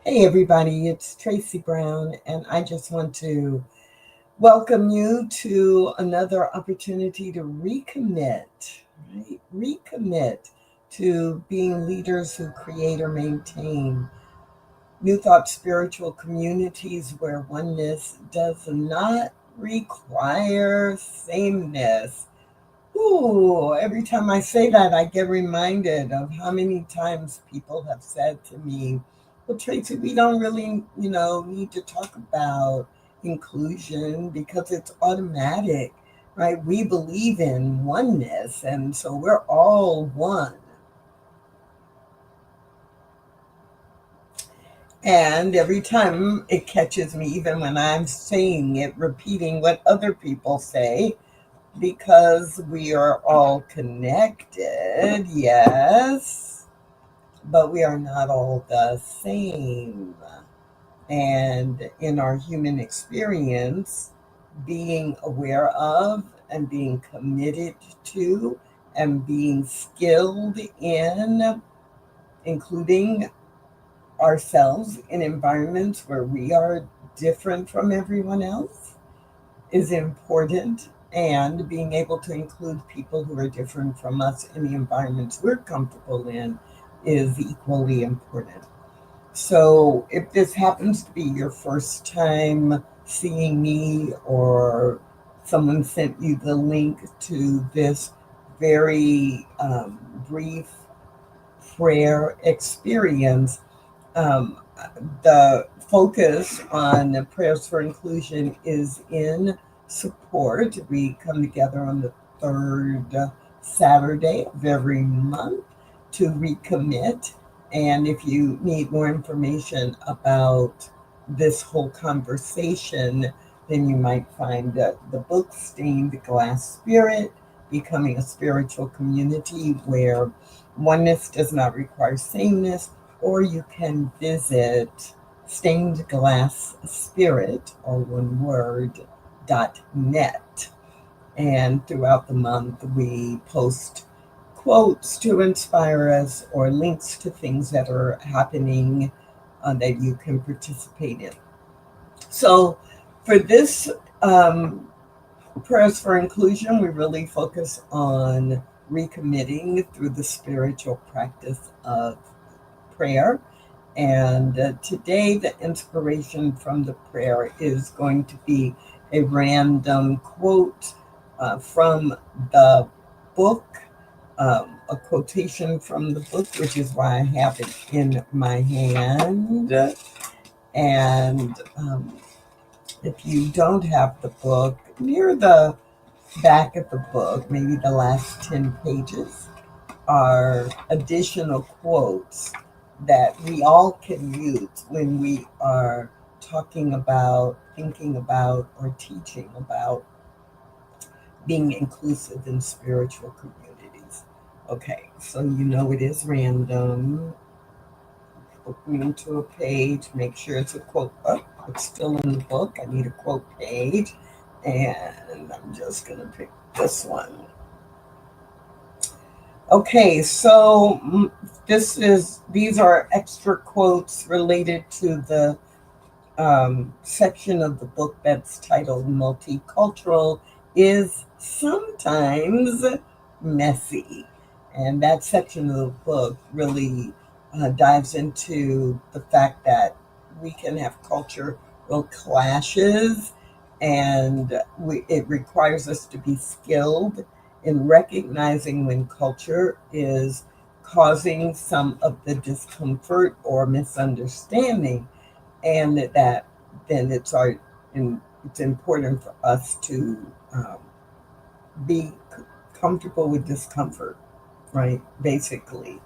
Hey everybody, it's Tracy Brown, and I just want to welcome you to another opportunity to recommit, right? Recommit to being leaders who create or maintain New Thought spiritual communities where oneness does not require sameness. Ooh, every time I say that, I get reminded of how many times people have said to me, well, Tracy, we don't really, need to talk about inclusion because it's automatic, right? We believe in oneness, and so we're all one. And every time it catches me, even when I'm saying it, repeating what other people say, because we are all connected, yes, but we are not all the same. And in our human experience, being aware of and being committed to and being skilled in including ourselves in environments where we are different from everyone else is important, and being able to include people who are different from us in the environments we're comfortable in is equally important. So, if this happens to be your first time seeing me, or someone sent you the link to this very brief prayer experience, um, the focus on the prayers for inclusion is in support. We come together on the third Saturday of every month to recommit. And if you need more information about this whole conversation, then you might find the book Stained Glass Spirit, Becoming a Spiritual Community Where Oneness Does Not Require Sameness, or you can visit Stained Glass Spirit, or one word, .net. And throughout the month, we post quotes to inspire us or links to things that are happening that you can participate in. So, for this Prayers for Inclusion, we really focus on recommitting through the spiritual practice of prayer. And today, the inspiration from the prayer is going to be a random quote from the book, a quotation from the book, which is why I have it in my hand. And if you don't have the book, near the back of the book, maybe the last 10 pages, are additional quotes that we all can use when we are talking about, thinking about, or teaching about being inclusive in spiritual communities. Okay, so it is random. Opening to a page, make sure it's a quote. Oh, it's still in the book. I need a quote page. And I'm just going to pick this one. Okay, so these are extra quotes related to the section of the book that's titled Multicultural is Sometimes Messy. And that section of the book really dives into the fact that we can have cultural clashes, and it requires us to be skilled in recognizing when culture is causing some of the discomfort or misunderstanding, and that then it's important for us to be comfortable with discomfort, right? Basically,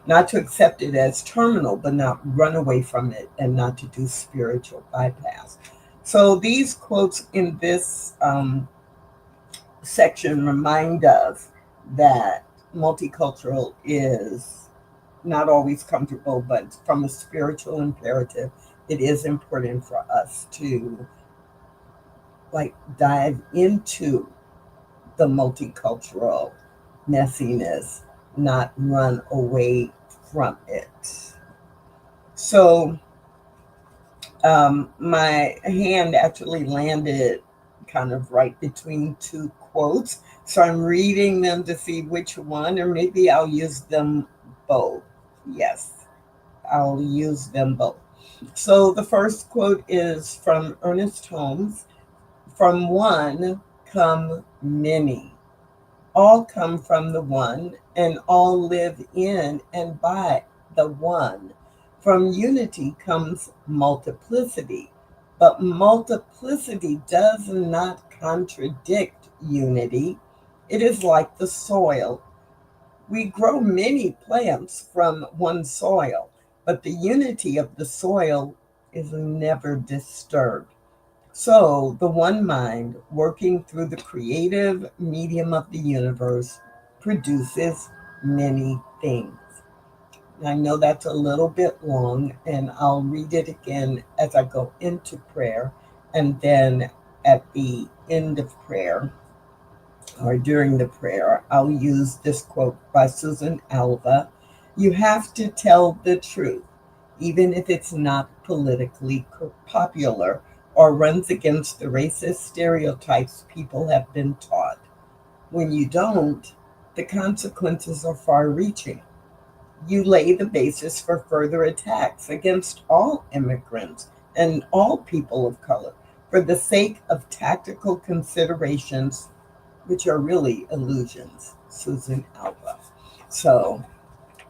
not to accept it as terminal, but not run away from it, and not to do spiritual bypass. So these quotes in this section remind us that multicultural is not always comfortable, but from a spiritual imperative, it is important for us to dive into the multicultural messiness, not run away from it. So My hand actually landed kind of right between two quotes. So I'm reading them to see which one, or maybe I'll use them both. Yes, I'll use them both. So the first quote is from Ernest Holmes. From one come many. All come from the one, and all live in and by the one. From unity comes multiplicity, but multiplicity does not contradict unity. It is like the soil. We grow many plants from one soil, but the unity of the soil is never disturbed. So, the one mind, working through the creative medium of the universe, produces many things. I know that's a little bit long, and I'll read it again as I go into prayer, and then at the end of prayer, or during the prayer, I'll use this quote by Susan Alva. You have to tell the truth, even if it's not politically popular or runs against the racist stereotypes people have been taught. When you don't, the consequences are far reaching. You lay the basis for further attacks against all immigrants and all people of color for the sake of tactical considerations, which are really illusions. Susan Alba. So,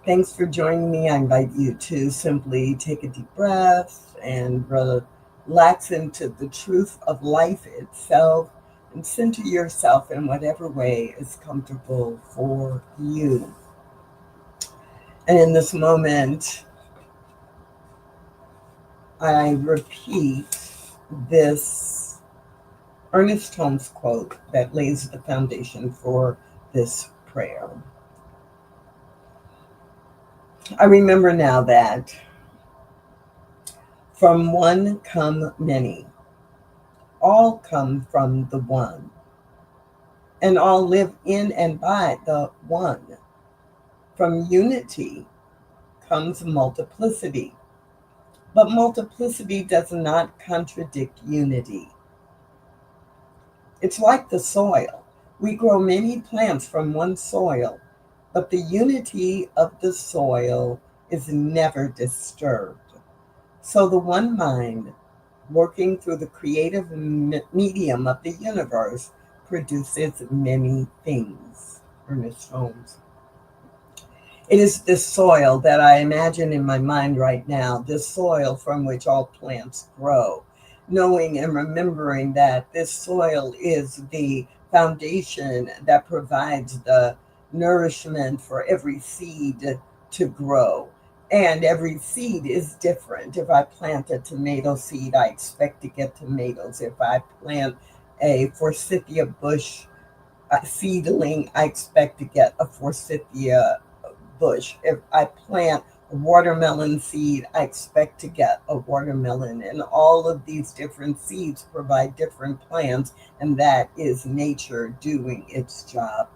thanks for joining me. I invite you to simply take a deep breath and relax into the truth of life itself and center yourself in whatever way is comfortable for you. And in this moment, I repeat this Ernest Holmes quote that lays the foundation for this prayer. I remember now that from one come many, all come from the one, and all live in and by the one. From unity comes multiplicity, but multiplicity does not contradict unity. It's like the soil. We grow many plants from one soil, but the unity of the soil is never disturbed. So the one mind, working through the creative medium of the universe, produces many things. Ernest Holmes. It is this soil that I imagine in my mind right now, this soil from which all plants grow, knowing and remembering that this soil is the foundation that provides the nourishment for every seed to grow. And every seed is different. If I plant a tomato seed, I expect to get tomatoes. If I plant a forsythia bush seedling, I expect to get a forsythia bush. If I plant a watermelon seed, I expect to get a watermelon. And all of these different seeds provide different plants, and that is nature doing its job.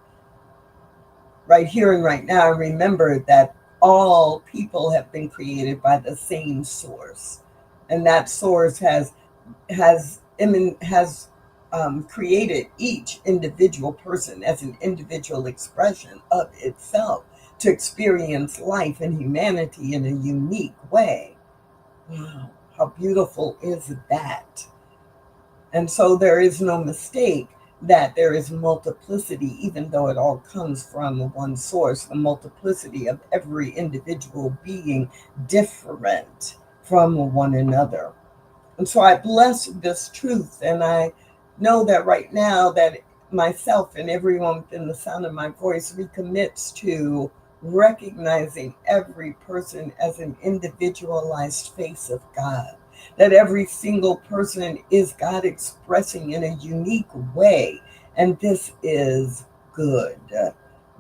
Right here and right now, remember that all people have been created by the same source, and that source has created each individual person as an individual expression of itself to experience life and humanity in a unique way. Wow, how beautiful is that? And so there is no mistake that there is multiplicity, even though it all comes from one source, the multiplicity of every individual being different from one another. And so I bless this truth, and I know that right now that myself and everyone within the sound of my voice recommits to recognizing every person as an individualized face of God, that every single person is God expressing in a unique way. And this is good.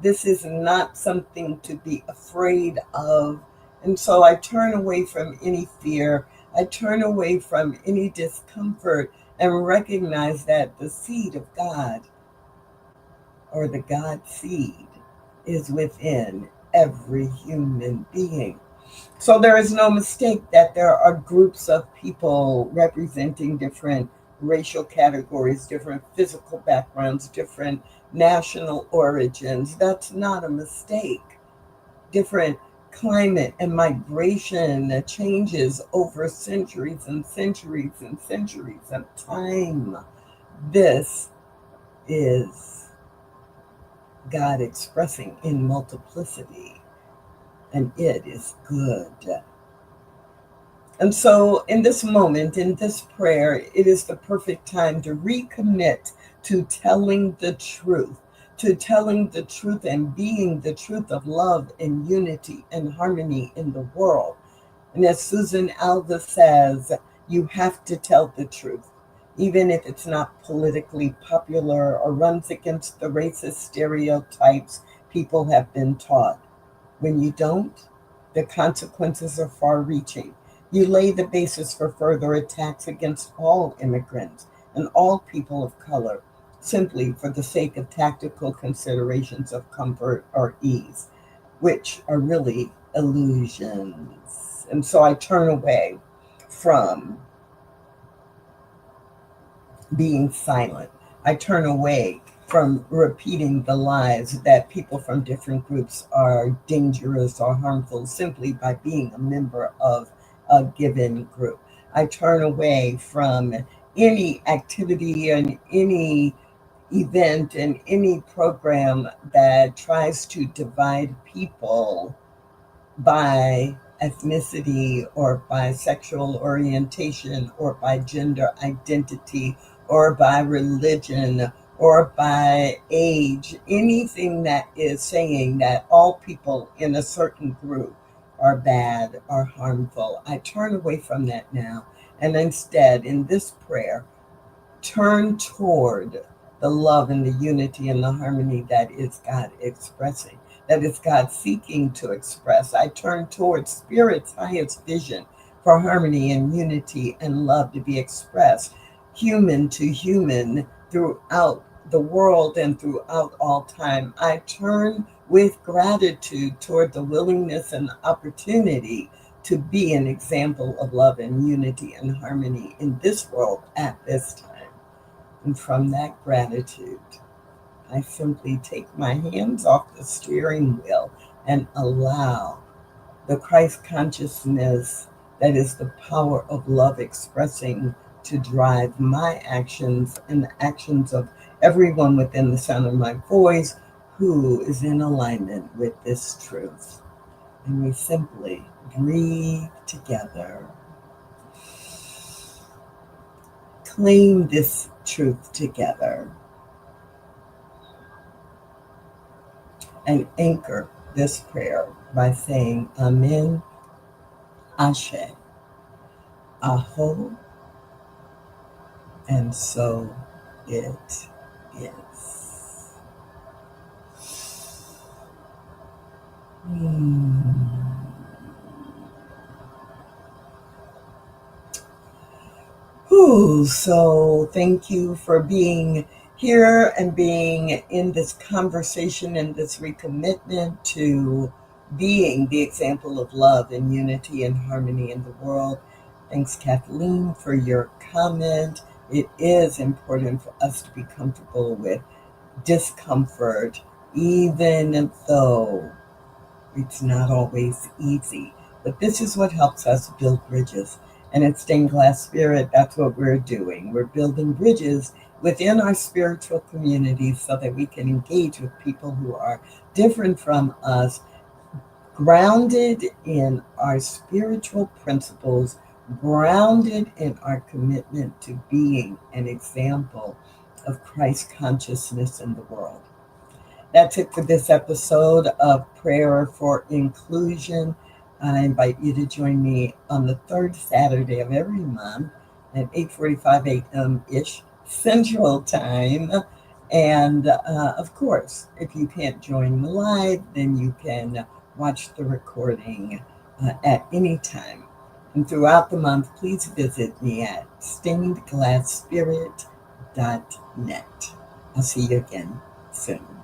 This is not something to be afraid of. And so I turn away from any fear. I turn away from any discomfort and recognize that the seed of God, or the God seed, is within every human being. So there is no mistake that there are groups of people representing different racial categories, different physical backgrounds, different national origins. That's not a mistake. Different climate and migration changes over centuries and centuries and centuries of time. This is God expressing in multiplicity, and it is good. And so, in this moment, in this prayer, it is the perfect time to recommit to telling the truth, and being the truth of love and unity and harmony in the world. And as Susan Alva says, you have to tell the truth, even if it's not politically popular or runs against the racist stereotypes people have been taught. When you don't, the consequences are far reaching. You lay the basis for further attacks against all immigrants and all people of color, simply for the sake of tactical considerations of comfort or ease, which are really illusions. And so I turn away from being silent. I turn away from repeating the lies that people from different groups are dangerous or harmful simply by being a member of a given group. I turn away from any activity and any event and any program that tries to divide people by ethnicity or by sexual orientation or by gender identity or by religion or by age, anything that is saying that all people in a certain group are bad or harmful. I turn away from that now, and instead, in this prayer, turn toward the love and the unity and the harmony that is God expressing, that is God seeking to express. I turn toward Spirit's highest vision for harmony and unity and love to be expressed, human to human, throughout the world and throughout all time. I turn with gratitude toward the willingness and opportunity to be an example of love and unity and harmony in this world at this time. And from that gratitude, I simply take my hands off the steering wheel and allow the Christ consciousness that is the power of love expressing to drive my actions and the actions of everyone within the sound of my voice who is in alignment with this truth. And we simply breathe together. Claim this truth together and anchor this prayer by saying Amen, Ashe, Aho, and so it is. So thank you for being here and being in this conversation and this recommitment to being the example of love and unity and harmony in the world. Thanks, Kathleen, for your comment. It is important for us to be comfortable with discomfort, even though it's not always easy. But this is what helps us build bridges. And at Stained Glass Spirit, that's what we're doing. We're building bridges within our spiritual communities so that we can engage with people who are different from us, grounded in our spiritual principles, grounded in our commitment to being an example of Christ consciousness in the world. That's it for this episode of Prayer for Inclusion. I invite you to join me on the third Saturday of every month at 8:45 a.m.-ish Central Time. And of course, if you can't join me live, then you can watch the recording at any time. And throughout the month, please visit me at stainedglassspirit.net. I'll see you again soon.